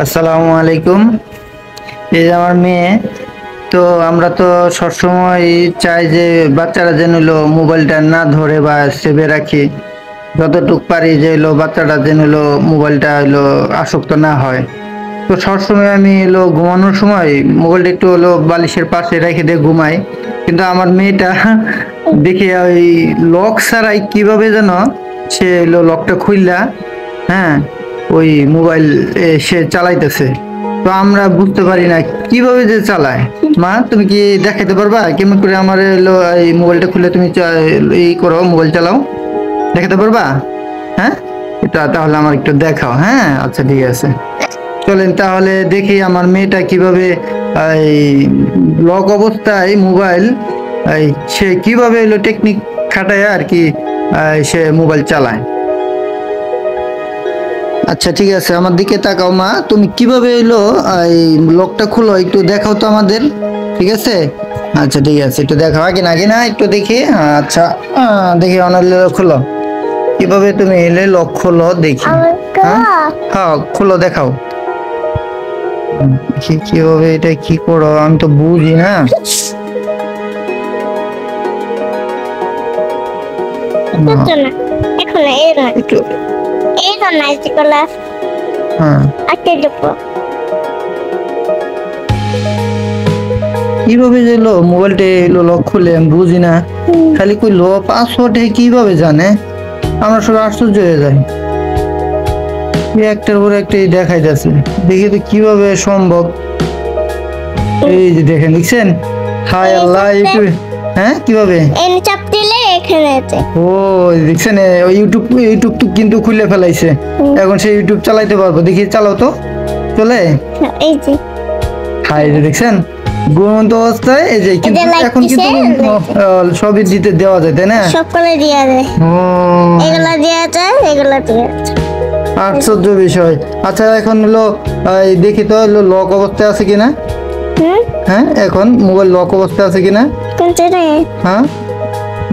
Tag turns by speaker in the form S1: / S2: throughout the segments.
S1: আসসালামু আলাইকুম। এই যে আমার মেয়ে, তো আমরা তো সবসময় চাই যে বাচ্চারা যেন মোবাইলটা না ধরে বা সেভে রাখি, যতটুক পারি যে বাচ্চাটা যেন মোবাইলটা আসক্ত না হয়। তো সবসময় আমি ঘুমানোর সময় মোবাইলটা একটু বালিশের পাশে রেখে দিয়ে ঘুমাই, কিন্তু আমার মেয়েটা দেখি ওই লক ছাড়াই কিভাবে যেন সে লকটা খুললা, হ্যাঁ, ওই মোবাইল সে চালাইতেছে। তো আমরা বুঝতে পারি না কিভাবে যে চালায়। মা, তুমি কি দেখাইতে পারবা কেমন করে আমার এই মোবাইলটা খুলে তুমি এই করো, মোবাইল চালাও, দেখাতে পারবা? হ্যাঁ, এটা তাহলে আমার একটু দেখাও। হ্যাঁ, আচ্ছা ঠিক আছে, চলেন তাহলে দেখি আমার মেয়েটা কিভাবে এই লক অবস্থায় মোবাইল সে কিভাবে টেকনিক খাটায় আর কি সে মোবাইল চালায়। আচ্ছা ঠিক আছে, আমার দিকে তাকাও মা, তুমি কিভাবে এই লকটা খুলো একটু দেখাও তো আমাদের, ঠিক আছে? আচ্ছা ঠিক আছে, একটু দেখাও, আগে না আগে না একটু দেখি। আচ্ছা দেখি অনেক খুলো, কিভাবে তুমি এলে লক খোলো দেখি। হ্যাঁ খুলো, দেখাও কিভাবে এটা কি করো, আমি তো বুঝি না। একটু কিভাবে যে মোবাইলটা লক খুলে আমি বুঝি না, খালি কই পাসওয়ার্ড কিভাবে জানে, আমরা সব আশ্চর্য হয়ে যাই। একটার পর একটাই দেখাই যাচ্ছে, দেখি তো কিভাবে সম্ভব। এই যে দেখেন, দেখছেন? হায় আল্লাহ, হ্যাঁ কিভাবে ও দেখছেন, ইউটিউব তো কিন্তু খুলে ফেলাইছে, এখন সে ইউটিউব চালাইতে পারবো। দেখি চালাও তো, চলে? হায়, দেখছেন ঘুমন্ত অবস্থায় এই যে, কিন্তু এখন কিন্তু সবই দিতে দেওয়া যায়, তাই না?
S2: সবগুলো দেওয়া যায়, এগুলা দেওয়া যায়, এগুলা দেওয়া যায়।
S1: আশ্চর্য বিষয়। আচ্ছা এখন দেখি তো লক অবস্থায় আছে কিনা। হ্যাঁ, এখন মোবাইল লক অবস্থায় আছে কিনা। হ্যাঁ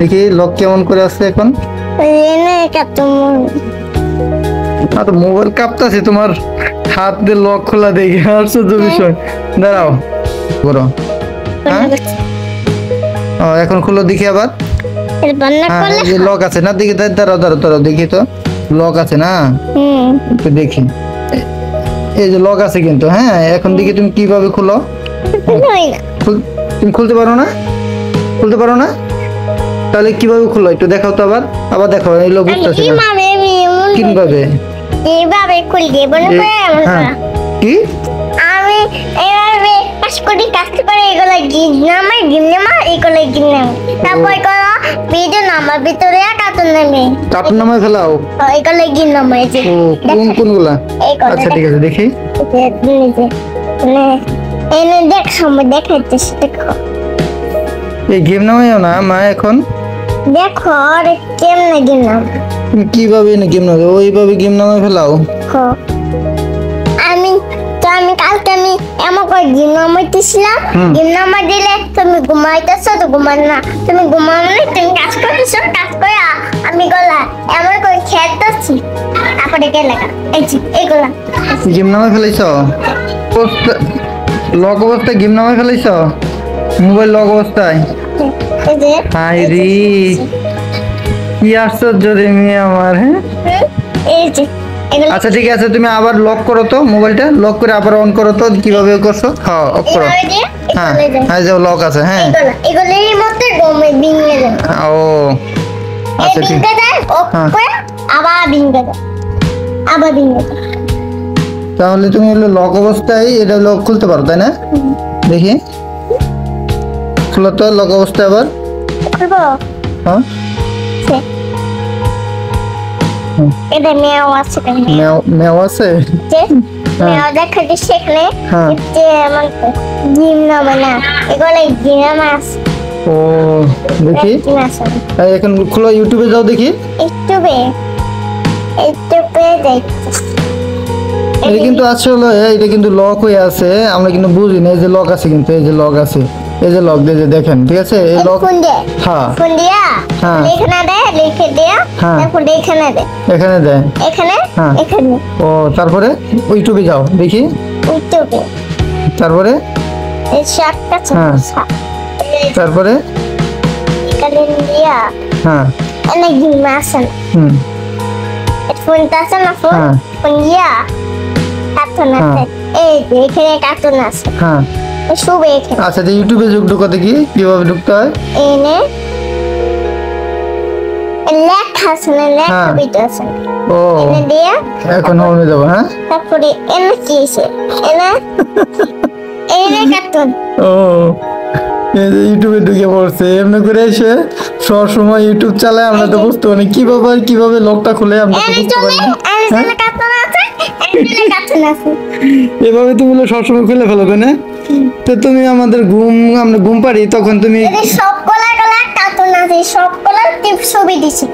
S1: দেখি লক কেমন করে আছে এখন। মোবাইল কাঁপতাছে, তোমার হাত দিয়ে লক খোলা দেখি, আশ্চর্য বিষয়। দাঁড়াও করো। হ্যাঁ এখন খুলো দেখি আবার। লক আছে না দেখি, দাঁড়াও দাঁড়াও দাঁড়াও দেখি তো, লক আছে না একটু দেখি। এই যে লক আছে কিন্তু। হ্যাঁ এখন দেখি তুমি কিভাবে খুলো। তুমি খুলতে পারো না, খুলতে পারো না, তাহলে কিভাবে খুলো একটু দেখাও তো আবার। আবার দেখো, এই লোক বুঝতেছে কিভাবে
S2: এইভাবে খুলবে
S1: কি
S2: আমি এইভাবে কাজ করি, কাজ করে এগুলো গিমনামা গিমনামা এগুলো গিমনামা, তারপর করো ভিডিও নামা ভিতরে কার্টুন নামে,
S1: কার্টুন নামে ফেলাও,
S2: এগুলো গিমনামা। এই যে
S1: কোনগুলা? আচ্ছা ঠিক আছে দেখি।
S2: এনে দেখ, সময় দেখাইতেছি, দেখো
S1: এই গেম নামাইও না মা এখন।
S2: দেখো আরে কেমনে গেম নাম,
S1: তুমি কিভাবে না গেম নামাই, ওইভাবে গেম নামাই ফেলাও।
S2: আমি কালকে আমি এমন করে গেম নামাইতেছিলাম, গেম নামাই দিলে তুমি ঘুমাইতেছো, তো ঘুমান না, তুমি ঘুমাও না, তুমি কাজ করতেছো, কাজ করে আমি গলা এমন করে খেলতেছি, তারপরে গেলে এই যে এগুলা
S1: গেম নামাই ফেলাইছো, লক অবস্থায় গেম নামাই ফেলাইছো, মোবাইল লক অবস্থায়। হাই রে, কি আশ্চর্য রে মেয়ে আমার। হ্যাঁ আচ্ছা ঠিক আছে, তুমি আবার লক করো তো, মোবাইলটা লক করে আবার অন করো তো, কিভাবে করছো? হ্যাঁ অফ করো। হ্যাঁ হ্যাঁ যে লক আছে। হ্যাঁ
S2: এগুলোর মধ্যে গমে বিঙ্গে যায়।
S1: ও আচ্ছা ঠিক আছে,
S2: অফ করে আবার বিঙ্গে যায়, আবার বিঙ্গে যায়।
S1: তাহলে তুমি লক অবস্থায় এটা লক খুলতে পারো, তাই না? দেখি খুলো তো লক অবস্থায় আবার।
S2: খুলবো?
S1: হ্যাঁ
S2: এটা মেও আছে,
S1: মেও আছে,
S2: মেও দেখাতে সেখানে যে আমার গিম নামে না, এগুলো গিম আছে।
S1: ও দেখি এখন খুলো, ইউটিউবে যাও দেখি।
S2: ইউটিউবে দেখতেছি,
S1: এটা কিন্তু আসলে এটা কিন্তু লক হয়ে আছে, আমরা কিন্তু বুঝি না। এই যে লক আছে, কিন্তু এই যে লক আছে, এই যে লক দিয়ে যে দেখেন, ঠিক আছে, এই লক।
S2: ফোন দে,
S1: হ্যাঁ
S2: ফোন দিয়া
S1: হ্যাঁ।
S2: এখানে দে, লিখে দিয়া
S1: হ্যাঁ।
S2: তারপর এখানে দে,
S1: এখানে দেয়।
S2: এখানে
S1: হ্যাঁ।
S2: এখানে
S1: ও তারপরে ইউটিউবে যাও দেখি,
S2: ইউটিউবে
S1: তারপরে
S2: এই শাকটা
S1: হ্যাঁ।
S2: চাপা
S1: তারপরে
S2: এখানে দিয়া
S1: হ্যাঁ
S2: এনে গেম আছে না,
S1: হুম
S2: ফোনটা আছে না, ফোন
S1: হ্যাঁ।
S2: ফোন দিয়া কার্টুন আছে, এই যে এখানে কার্টুন আছে,
S1: হ্যাঁ।
S2: শুবে এখানে
S1: আচ্ছা তো ইউটিউবে ঢুকাতে কি কিভাবে ঢুকতে হয়?
S2: এনে লেখা আছে না, লেখা
S1: হ্যাঁ।
S2: ভিডিও আছে না,
S1: ও
S2: এনে দিয়া
S1: এখন হোমে যাবো। হ্যাঁ
S2: তারপরে এনে কি আছে, এনে এনে কার্টুন
S1: ও এই যে ইউটিউবে ঢুকে পড়ছে এমনি করে এসে সব সময় ইউটিউব চালায়, আমরা তো বুঝতে পারি কিভাবে লকটা খুলে আমরা তো
S2: এনে
S1: বুঝতে
S2: চলে,
S1: পারি না।
S2: এনে চলে কার্টুন আছে, এনে কার্টুন আছে,
S1: এভাবে তুমি সবসময় খুলে ফেলো তাই না? তো তুমি আমরা ঘুম পারি তখন তুমি
S2: এনে সব কলার কার্টুন আছে, সব কলার ছবি দিছি,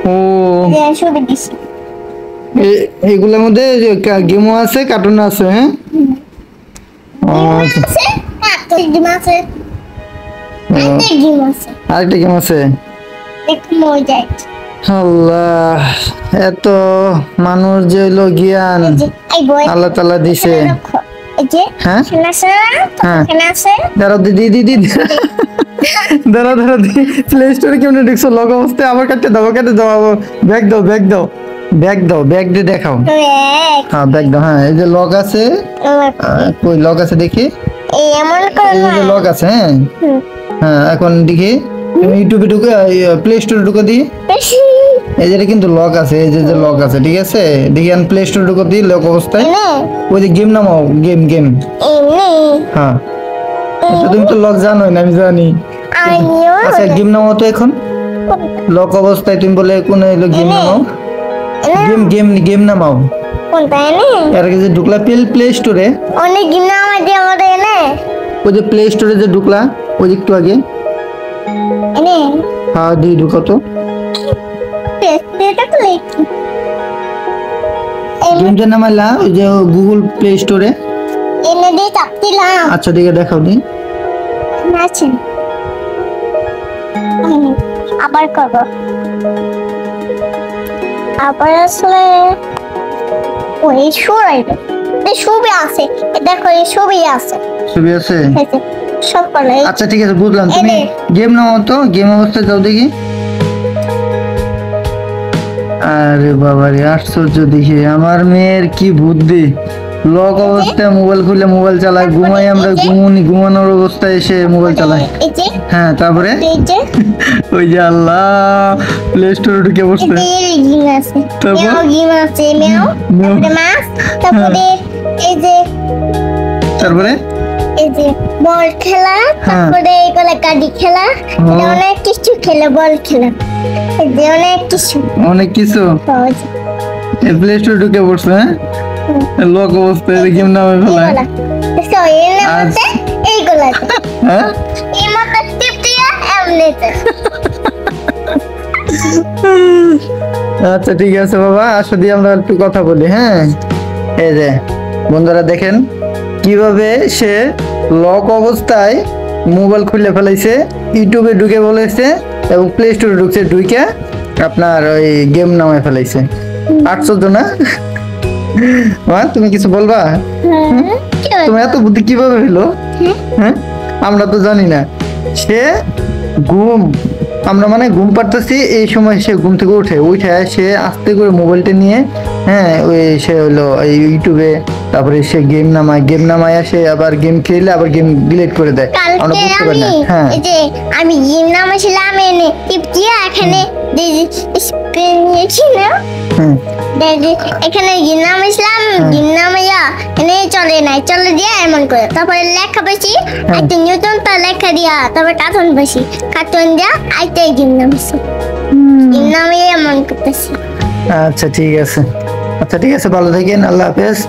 S1: ও
S2: ছবি দিছি,
S1: এগুলোর মধ্যে গেমও আছে কার্টুন আছে। হ্যাঁ ও, আচ্ছা।
S2: আছে কার্টুন গেম আছে, একটা গেম আছে,
S1: আরেকটা গেম আছে।
S2: দেখো মজা
S1: আল্লাহ, এত মানুষ যে হলো জ্ঞান
S2: এই বই
S1: আল্লাহ তাআলা দিছে।
S2: এই যে
S1: হ্যাঁ
S2: এখানে আছে,
S1: হ্যাঁ।
S2: এখানে আছে,
S1: দাঁড়াও দিদি দাঁড়া দি প্লে স্টোরে কেমন ঢুকছো লগ অবস্থায়, আবার কেটে দাও ব্যাগ দাও ব্যাগ দিয়ে দেখাও।
S2: এক
S1: হ্যাঁ ব্যাগ দাও। হ্যাঁ এই যে লক আছে, কই লক আছে দেখি,
S2: এই এমন করে
S1: এই যে লক আছে। হ্যাঁ হ্যাঁ এখন দেখি তুমি ইউটিউবে ঢুকে প্লে স্টোরে ঢুকে দিই,
S2: বেশি
S1: এই যে কিন্তু লক আছে, এই যে লক আছে, ঠিক আছে, দেখি আমি প্লে স্টোরে ঢুকে দিই লক অবস্থায়,
S2: এনে
S1: ওই যে গেম নামাও গেম
S2: এনে
S1: হ্যাঁ তো তুমি তো লক জানোই না, আমি জানি।
S2: আমিও
S1: আচ্ছা গেম নামাও তো এখন লক অবস্থায়, তুমি বলে কোন হলো গেম নামাও, গেম নামাও।
S2: কোনটা এনে
S1: এর আগে যে ঢুকলা প্লে স্টোরে,
S2: অনেক গেম আমার দিয়ে আমাদের এনে
S1: ওই যে প্লে স্টোরে যে ঢুকলা ওই যে একটু আগে,
S2: এনে
S1: হ্যাঁ দিয়ে ঢুকো তো
S2: এটা তো লিখি
S1: গেমটা নামাইলা ওই যে গুগল প্লে স্টোরে।
S2: এনে দিয়ে চাপতিলাম
S1: আচ্ছা দিকে দেখাও নি,
S2: আছে আবার করব, আবার আসলে ওই শুরাইবে এই ছবি আছে, দেখো এই ছবি আছে,
S1: ছবি আছে।
S2: এই যে সব করে
S1: আচ্ছা ঠিক আছে বুঝলাম, তুমি
S2: এনে।
S1: গেম নামাও তো, গেম অবস্থায় যাও দেখি। আরে বাবা রে আশ্চর্য, দেখি আমার মেয়ের কি বুদ্ধি, লক অবস্থায় মোবাইল খুলে মোবাইল চালায়, ঘুমাই আমরা ঘুমানোর অবস্থায় এসে মোবাইল চালায়।
S2: এই যে
S1: হ্যাঁ তারপরে
S2: এই যে
S1: ওই যে আল্লাহ প্লে স্টোরে ঢুকে বসছে।
S2: এই গেম আছে,
S1: তারপর?
S2: মেও গেম আছে, মেও
S1: মেও।
S2: তারপরে মাছ, তারপরে এই যে
S1: তারপরে
S2: এই যে বল খেলা, তারপরে এগুলো গাড়ি খেলা, এটা অনেক কিছু খেলে, বল খেলা, এই যে অনেক কিছু
S1: অনেক কিছু
S2: পাওয়া যায়।
S1: প্লে স্টোরে ঢুকে পড়ছে। হ্যাঁ লক অবস্থায় গেম নামে ফেলায়।
S2: এগুলা দেখো এর মধ্যে এইগুলো আছে,
S1: হ্যাঁ
S2: এর মধ্যে টিপ দিয়া এমনিতে
S1: আচ্ছা ঠিক আছে বাবা, আসো দিয়ে আমরা একটু কথা বলি। হ্যাঁ এই যে বন্ধুরা দেখেন কিভাবে সে লক অবস্থায় মোবাইল খুলে ফেলাইছে, ইউটিউবে ঢুকে বলেছে এবং প্লে স্টোরে ঢুকছে, ঢুকে আপনার ওই গেম নামায় ফেলাইছে। আশ্চর্য না? মা তুমি কিছু বলবা? তোমার এত বুদ্ধি কিভাবে হলো? হ্যাঁ আমরা তো জানি না। সে আমরা মানে ঘুম পাড়তেছি এই সময় সে ঘুম থেকে উঠে সে আস্তে করে মোবাইলটা নিয়ে, হ্যাঁ ওই সে হলো এই ইউটিউবে, তারপরে সে গেম নামায় সে আবার গেম খেলে আবার গেম ডিলিট করে দেয়, আমরা
S2: কালকে
S1: বুঝতে পারি
S2: আমি
S1: না। হ্যাঁ
S2: এই যে আমি গেম নামাইছিলাম, এনে টিপ দিয়া এখানে স্পেন ছিল,
S1: হ্যাঁ
S2: এখানে গেম নামাইছিলাম, গেম নামাইয়া এনে চলে দিয়া এমন করে, তারপরে লেখা বেশি একটা নিউটন তা লেখা দিয়া, তারপরে কার্টুন দিয়া আইটাই গেম নামাইছি, গেম নামাইয়া এমন করতেছি।
S1: আচ্ছা ঠিক আছে, ভালো থাকেন, আল্লাহ হাফেজ।